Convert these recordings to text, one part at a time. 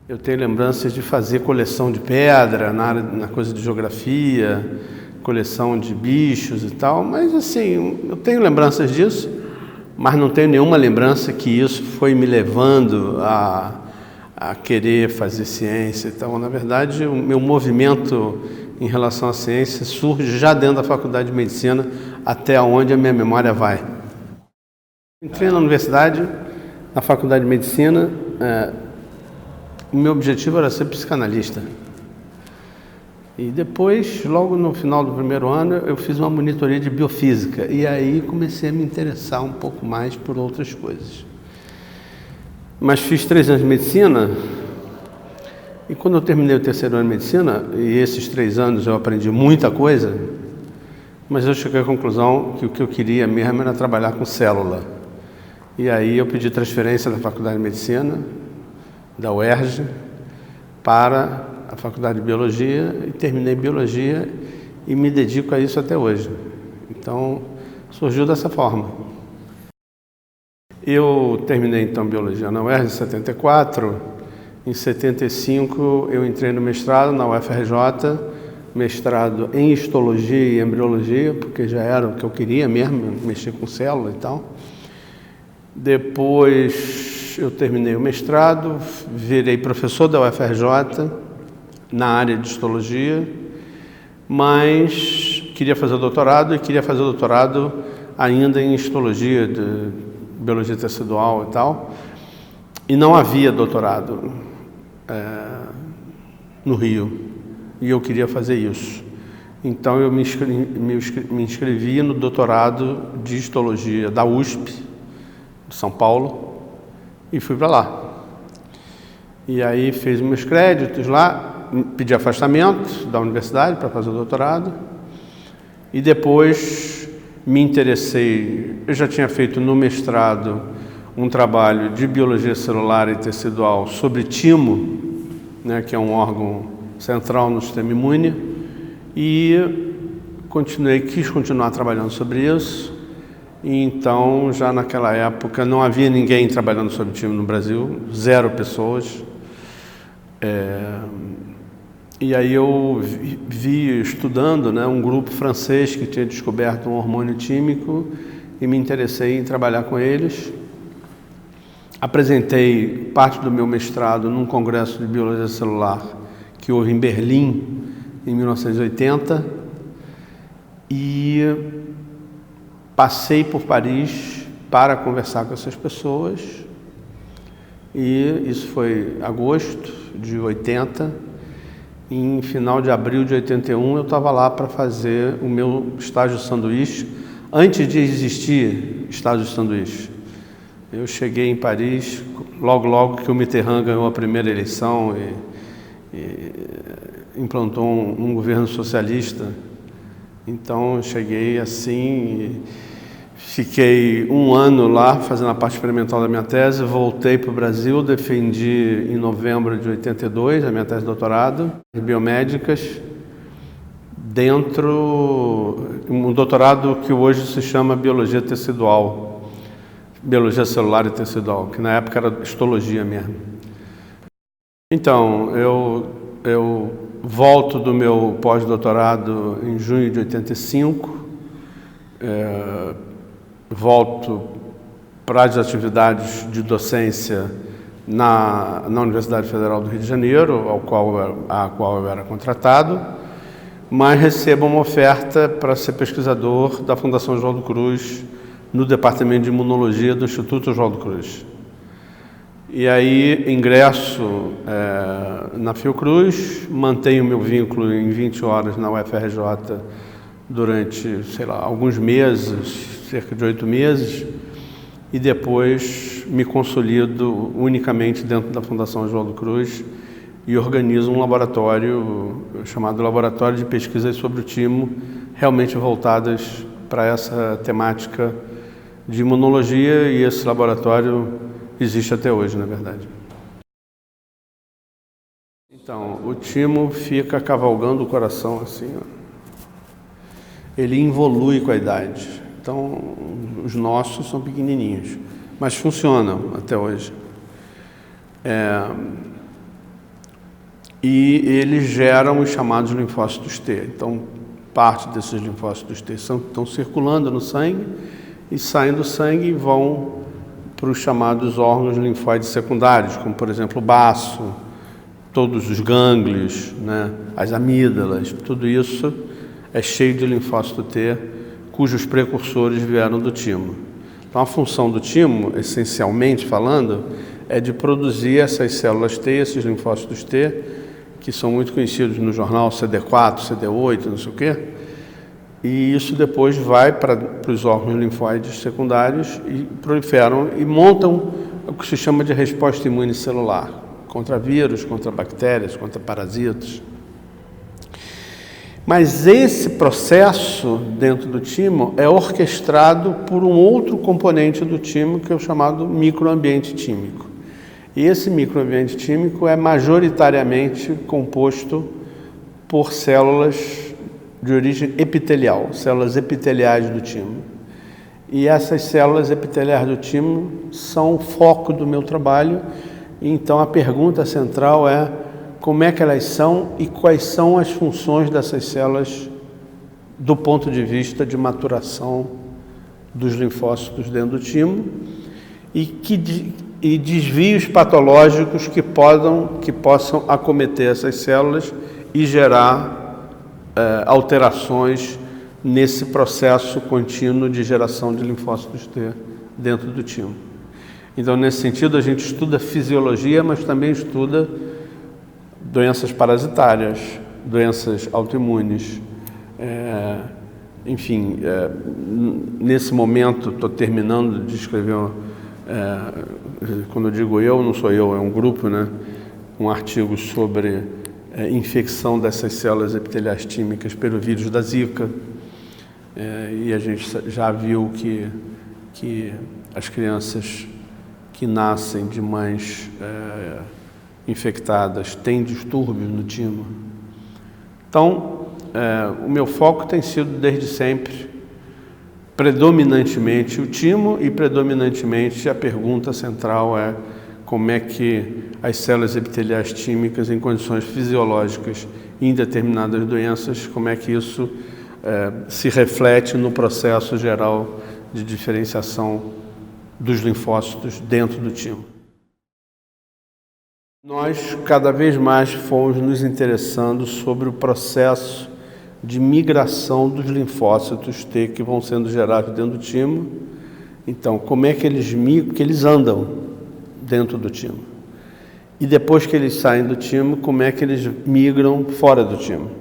Eu tenho lembranças de fazer coleção de pedra na coisa de geografia, coleção de bichos e tal, mas assim, eu tenho lembranças disso, mas não tenho nenhuma lembrança que isso foi me levando a querer fazer ciência. Então, na verdade, o meu movimento em relação à ciência surge já dentro da Faculdade de Medicina, até onde a minha memória vai. Entrei na universidade, na Faculdade de Medicina, o meu objetivo era ser psicanalista. E depois, logo no final do primeiro ano, eu fiz uma monitoria de biofísica. E aí comecei a me interessar um pouco mais por outras coisas. Mas fiz 3 anos de medicina. E quando eu terminei o terceiro ano de medicina, e esses 3 anos eu aprendi muita coisa, mas eu cheguei à conclusão que o que eu queria mesmo era trabalhar com célula. E aí eu pedi transferência da Faculdade de Medicina, da UERJ, para a Faculdade de Biologia, e terminei Biologia e me dedico a isso até hoje. Então, surgiu dessa forma. Eu terminei então Biologia na UERJ em 74, em 75 eu entrei no mestrado na UFRJ, mestrado em Histologia e Embriologia, porque já era o que eu queria mesmo, mexer com célula e tal. Depois eu terminei o mestrado, virei professor da UFRJ na área de histologia, mas queria fazer doutorado e queria fazer doutorado ainda em histologia, de biologia tecidual e tal, e não havia doutorado no Rio, e eu queria fazer isso. Então eu me inscrevi no doutorado de histologia da USP, de São Paulo, e fui para lá. E aí fiz meus créditos lá, pedi afastamento da universidade para fazer o doutorado, e depois me interessei, eu já tinha feito no mestrado um trabalho de biologia celular e tecidual sobre timo, né, que é um órgão central no sistema imune, e quis continuar trabalhando sobre isso. E então, já naquela época, não havia ninguém trabalhando sobre timo no Brasil, 0 pessoas. E aí eu vi estudando, né, um grupo francês que tinha descoberto um hormônio tímico e me interessei em trabalhar com eles. Apresentei parte do meu mestrado num congresso de biologia celular que houve em Berlim, em 1980, e passei por Paris para conversar com essas pessoas, e isso foi em agosto de 80, e em final de abril de 81 eu estava lá para fazer o meu estágio sanduíche, antes de existir estágio sanduíche. Eu cheguei em Paris, logo que o Mitterrand ganhou a primeira eleição e implantou um governo socialista. Então eu cheguei assim, fiquei 1 ano lá fazendo a parte experimental da minha tese, voltei para o Brasil, defendi em novembro de 82 a minha tese de doutorado em biomédicas, um doutorado que hoje se chama biologia tecidual, biologia celular e tecidual, que na época era histologia mesmo. Então, eu volto do meu pós-doutorado em junho de 85, volto para as atividades de docência na Universidade Federal do Rio de Janeiro, a qual eu era contratado, mas recebo uma oferta para ser pesquisador da Fundação Oswaldo Cruz, no Departamento de Imunologia do Instituto Oswaldo Cruz. E aí ingresso na Fiocruz, mantenho meu vínculo em 20 horas na UFRJ durante, alguns meses, cerca de 8 meses, e depois me consolido unicamente dentro da Fundação Oswaldo Cruz e organizo um laboratório chamado Laboratório de Pesquisas sobre o Timo, realmente voltadas para essa temática de imunologia, e esse laboratório existe até hoje, na verdade. Então, o timo fica cavalgando o coração assim, ó. Ele evolui com a idade. Então, os nossos são pequenininhos, mas funcionam até hoje. e eles geram os chamados linfócitos T. Então, parte desses linfócitos T estão circulando no sangue e saem do sangue e vão para os chamados órgãos linfóides secundários, como, por exemplo, o baço, todos os gânglios, né, as amígdalas, tudo isso é cheio de linfócito T, cujos precursores vieram do timo. Então, a função do timo, essencialmente falando, é de produzir essas células T, esses linfócitos T, que são muito conhecidos no jornal, CD4, CD8, não sei o quê, e isso depois vai para os órgãos linfóides secundários e proliferam e montam o que se chama de resposta imune celular, contra vírus, contra bactérias, contra parasitas. Mas esse processo dentro do timo é orquestrado por um outro componente do timo, que é o chamado microambiente tímico. E esse microambiente tímico é majoritariamente composto por células de origem epitelial, células epiteliais do timo. E essas células epiteliais do timo são o foco do meu trabalho. Então a pergunta central é como é que elas são e quais são as funções dessas células do ponto de vista de maturação dos linfócitos dentro do timo e desvios patológicos que possam acometer essas células e gerar alterações nesse processo contínuo de geração de linfócitos T dentro do timo. Então, nesse sentido, a gente estuda fisiologia, mas também estuda doenças parasitárias, doenças autoimunes. Nesse momento, estou terminando de escrever, quando eu digo eu, não sou eu, é um grupo, né? Um artigo sobre infecção dessas células epiteliais tímicas pelo vírus da Zika. E a gente já viu que as crianças que nascem de mães infectadas têm distúrbios no timo. Então, o meu foco tem sido desde sempre predominantemente o timo e predominantemente a pergunta central é como é que as células epiteliais tímicas em condições fisiológicas em determinadas doenças, como é que isso se reflete no processo geral de diferenciação dos linfócitos dentro do timo. Nós cada vez mais fomos nos interessando sobre o processo de migração dos linfócitos T que vão sendo gerados dentro do timo. Então, como é que eles andam dentro do timo? E depois que eles saem do timo, como é que eles migram fora do timo?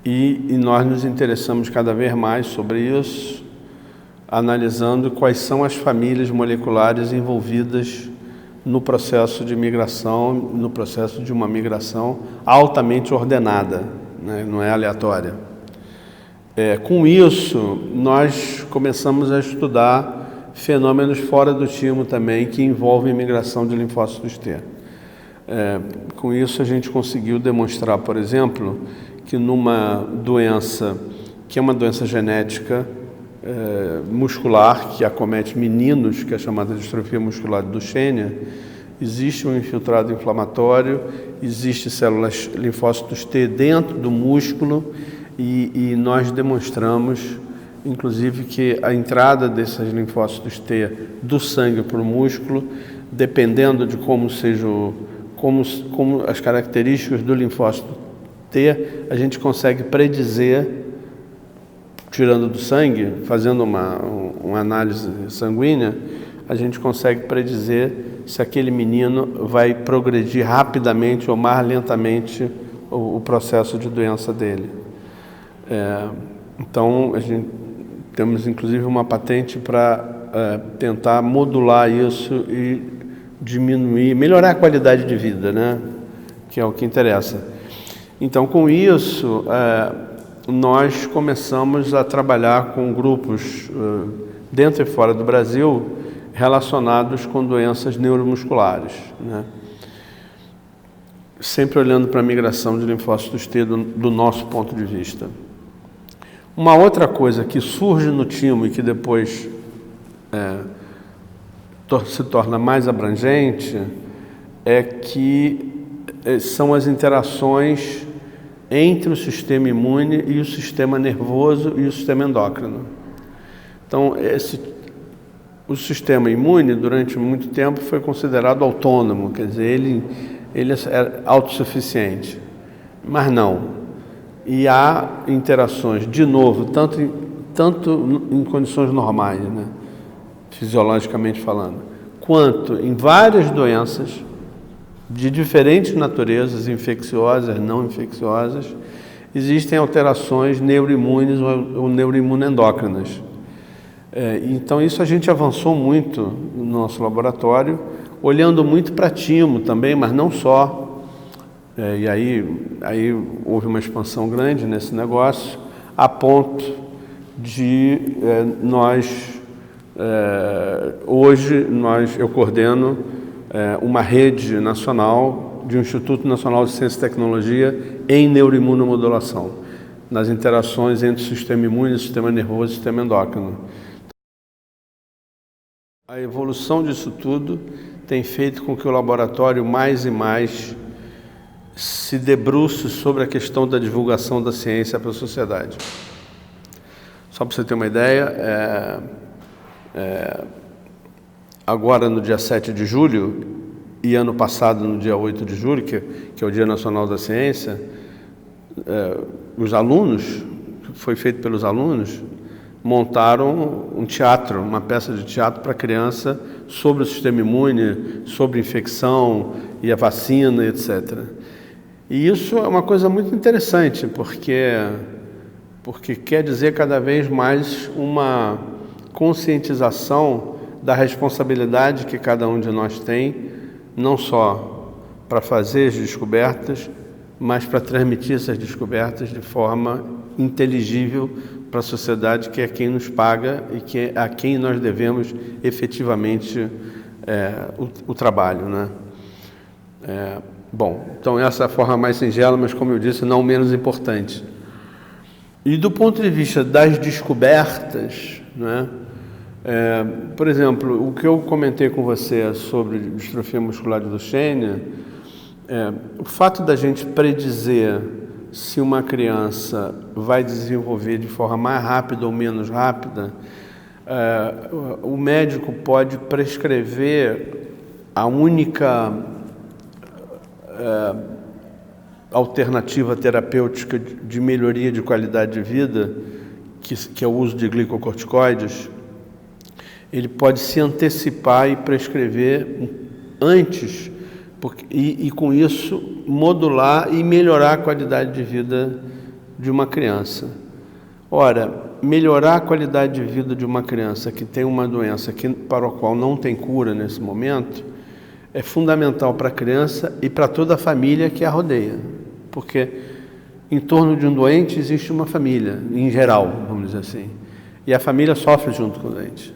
E nós nos interessamos cada vez mais sobre isso, analisando quais são as famílias moleculares envolvidas no processo de migração, no processo de uma migração altamente ordenada, né? Não é aleatória. Com isso, nós começamos a estudar fenômenos fora do timo também, que envolvem migração de linfócitos T. Com isso, a gente conseguiu demonstrar, por exemplo, que numa doença, que é uma doença genética muscular, que acomete meninos, que é chamada de distrofia muscular de Duchenne, existe um infiltrado inflamatório, existe células linfócitos T dentro do músculo e nós demonstramos, inclusive, que a entrada desses linfócitos T do sangue para o músculo, dependendo de como as características do linfócito T, a gente consegue predizer, tirando do sangue, fazendo uma análise sanguínea, a gente consegue predizer se aquele menino vai progredir rapidamente ou mais lentamente o processo de doença dele. Então, a gente temos inclusive uma patente para tentar modular isso e diminuir, melhorar a qualidade de vida, né? Que é o que interessa. Então, com isso, nós começamos a trabalhar com grupos dentro e fora do Brasil relacionados com doenças neuromusculares, né? Sempre olhando para a migração de linfócitos T do nosso ponto de vista. Uma outra coisa que surge no timo e que depois se torna mais abrangente é que são as interações entre o sistema imune e o sistema nervoso e o sistema endócrino. Então, o sistema imune, durante muito tempo, foi considerado autônomo, quer dizer, ele é autossuficiente. Mas não. E há interações, de novo, tanto em condições normais, né, fisiologicamente falando, quanto em várias doenças de diferentes naturezas, infecciosas, não infecciosas, existem alterações neuroimunes ou neuroimunoendócrinas. Então isso a gente avançou muito no nosso laboratório, olhando muito para timo também, mas não só. E aí houve uma expansão grande nesse negócio, a ponto de hoje eu coordeno uma rede nacional de um Instituto Nacional de Ciência e Tecnologia em neuroimunomodulação, nas interações entre o sistema imune, o sistema nervoso e o sistema endócrino. A evolução disso tudo tem feito com que o laboratório mais e mais se debruce sobre a questão da divulgação da ciência para a sociedade. Só para você ter uma ideia, agora no dia 7 de julho e ano passado no dia 8 de julho, que é o Dia Nacional da Ciência, os alunos, foi feito pelos alunos, montaram um teatro, uma peça de teatro para criança sobre o sistema imune, sobre infecção e a vacina, etc. E isso é uma coisa muito interessante, porque quer dizer cada vez mais uma conscientização da responsabilidade que cada um de nós tem, não só para fazer as descobertas, mas para transmitir essas descobertas de forma inteligível para a sociedade, que é quem nos paga e a quem nós devemos efetivamente o trabalho, né? Bom, então essa é a forma mais singela, mas como eu disse, não menos importante. E do ponto de vista das descobertas, né? Por exemplo, o que eu comentei com você sobre distrofia muscular de Duchenne, o fato da gente predizer se uma criança vai desenvolver de forma mais rápida ou menos rápida, o médico pode prescrever a única alternativa terapêutica de melhoria de qualidade de vida, que é o uso de glicocorticoides. Ele pode se antecipar e prescrever antes, e com isso modular e melhorar a qualidade de vida de uma criança. Ora, melhorar a qualidade de vida de uma criança que tem uma doença para a qual não tem cura nesse momento é fundamental para a criança e para toda a família que a rodeia, porque em torno de um doente existe uma família, em geral, vamos dizer assim, e a família sofre junto com o doente.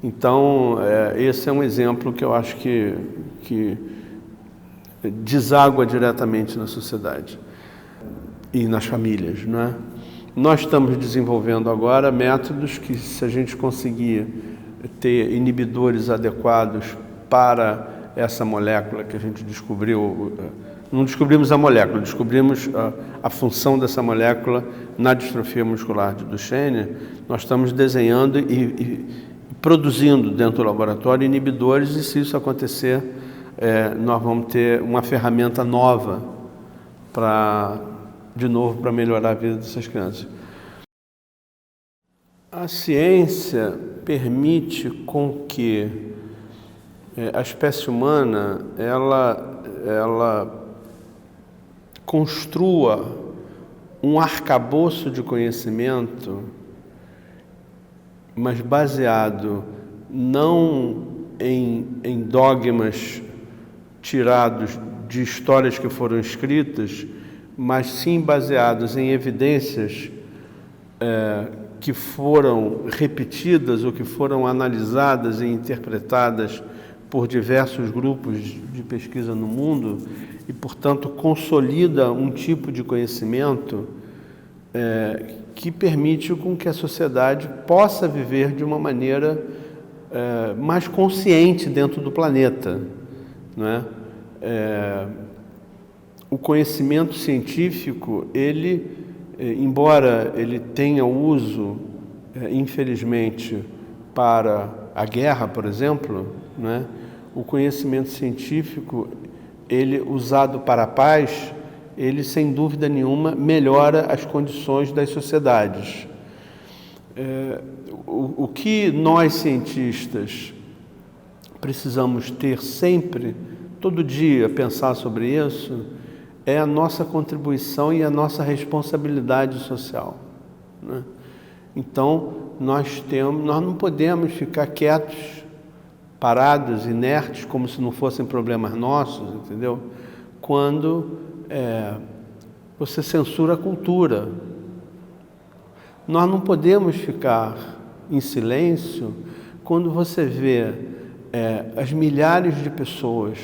Então, esse é um exemplo que eu acho que deságua diretamente na sociedade e nas famílias, não é? Nós estamos desenvolvendo agora métodos que, se a gente conseguir ter inibidores adequados para essa molécula que a gente descobriu, não descobrimos a molécula, descobrimos a função dessa molécula na distrofia muscular de Duchenne. Nós estamos desenhando e produzindo dentro do laboratório inibidores, e se isso acontecer, nós vamos ter uma ferramenta nova de novo, para melhorar a vida dessas crianças. A ciência permite com que a espécie humana ela construa um arcabouço de conhecimento, mas baseado não em dogmas tirados de histórias que foram escritas, mas sim baseados em evidências que foram repetidas ou que foram analisadas e interpretadas por diversos grupos de pesquisa no mundo e, portanto, consolida um tipo de conhecimento que permite com que a sociedade possa viver de uma maneira mais consciente dentro do planeta, não é? o conhecimento científico, ele, embora ele tenha uso, infelizmente, para a guerra, por exemplo, né? O conhecimento científico, ele usado para a paz, ele sem dúvida nenhuma melhora as condições das sociedades. O que nós cientistas precisamos ter sempre, todo dia, pensar sobre isso, é a nossa contribuição e a nossa responsabilidade social, né? Então, nós não podemos ficar quietos, parados, inertes, como se não fossem problemas nossos, entendeu? Quando você censura a cultura. Nós não podemos ficar em silêncio quando você vê as milhares de pessoas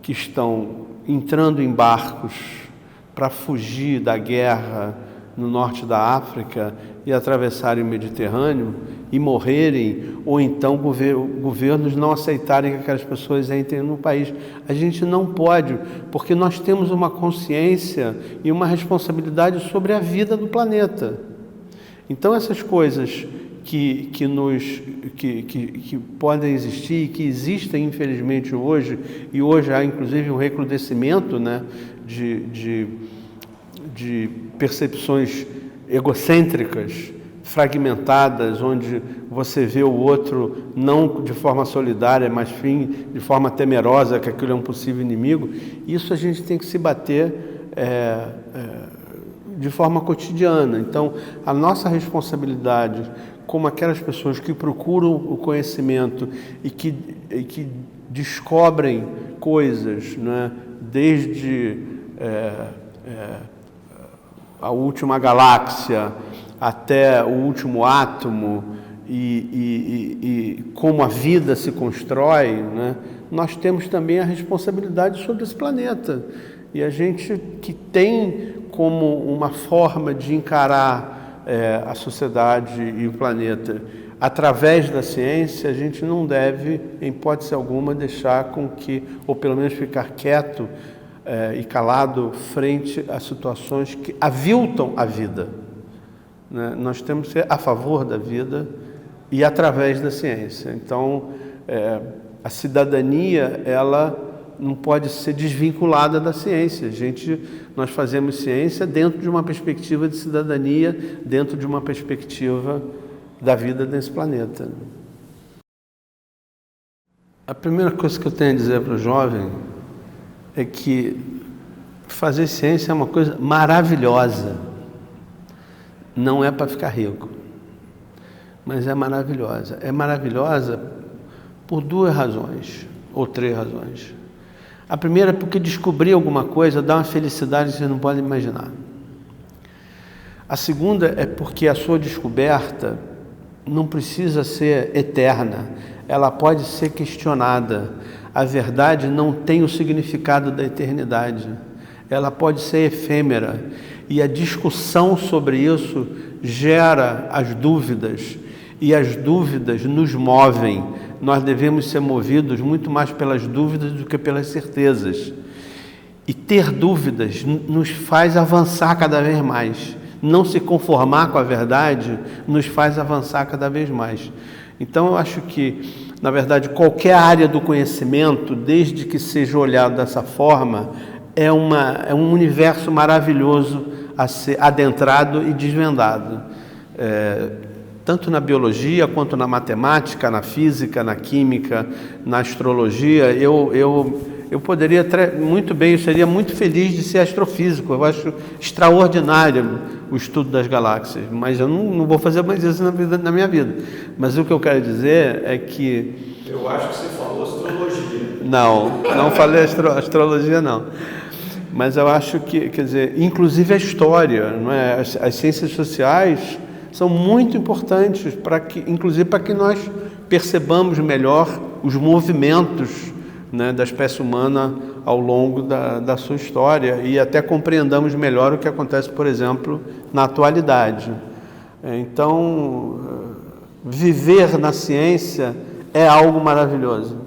que estão entrando em barcos para fugir da guerra no norte da África e atravessarem o Mediterrâneo e morrerem, ou então governos não aceitarem que aquelas pessoas entrem no país. A gente não pode, porque nós temos uma consciência e uma responsabilidade sobre a vida do planeta. Então essas coisas que podem existir e que existem infelizmente hoje, e hoje há inclusive um recrudescimento, né, de percepções egocêntricas, fragmentadas, onde você vê o outro não de forma solidária, mas de forma temerosa, que aquilo é um possível inimigo. Isso a gente tem que se bater de forma cotidiana. Então, a nossa responsabilidade, como aquelas pessoas que procuram o conhecimento e que descobrem coisas, né, desde a última galáxia até o último átomo e como a vida se constrói, né? Nós temos também a responsabilidade sobre esse planeta. E a gente que tem como uma forma de encarar a sociedade e o planeta através da ciência, a gente não deve, em hipótese alguma, deixar com que, ou pelo menos ficar quieto e calado frente a situações que aviltam a vida, né? Nós temos que ser a favor da vida e através da ciência. Então, a cidadania, ela não pode ser desvinculada da ciência. Nós fazemos ciência dentro de uma perspectiva de cidadania, dentro de uma perspectiva da vida nesse planeta. A primeira coisa que eu tenho a dizer para o jovem é que fazer ciência é uma coisa maravilhosa. Não é para ficar rico, mas é maravilhosa. É maravilhosa por duas razões, ou três razões. A primeira é porque descobrir alguma coisa dá uma felicidade que você não pode imaginar. A segunda é porque a sua descoberta não precisa ser eterna, ela pode ser questionada. A verdade não tem o significado da eternidade, ela pode ser efêmera, e a discussão sobre isso gera as dúvidas, e as dúvidas nos movem. Nós devemos ser movidos muito mais pelas dúvidas do que pelas certezas. E ter dúvidas nos faz avançar cada vez mais. Não se conformar com a verdade nos faz avançar cada vez mais. Então, eu acho que, na verdade, qualquer área do conhecimento, desde que seja olhado dessa forma, é um universo maravilhoso a ser adentrado e desvendado. Tanto na biologia, quanto na matemática, na física, na química, na astrologia. Eu poderia muito bem, eu seria muito feliz de ser astrofísico. Eu acho extraordinário o estudo das galáxias, mas eu não vou fazer mais isso na minha vida. Mas o que eu quero dizer é que... Eu acho que você falou astrologia. Não falei astrologia, não. Mas eu acho que, quer dizer, inclusive a história, não é? As ciências sociais são muito importantes, inclusive para que nós percebamos melhor os movimentos, né, da espécie humana ao longo da sua história e até compreendamos melhor o que acontece, por exemplo, na atualidade. Então, viver na ciência é algo maravilhoso.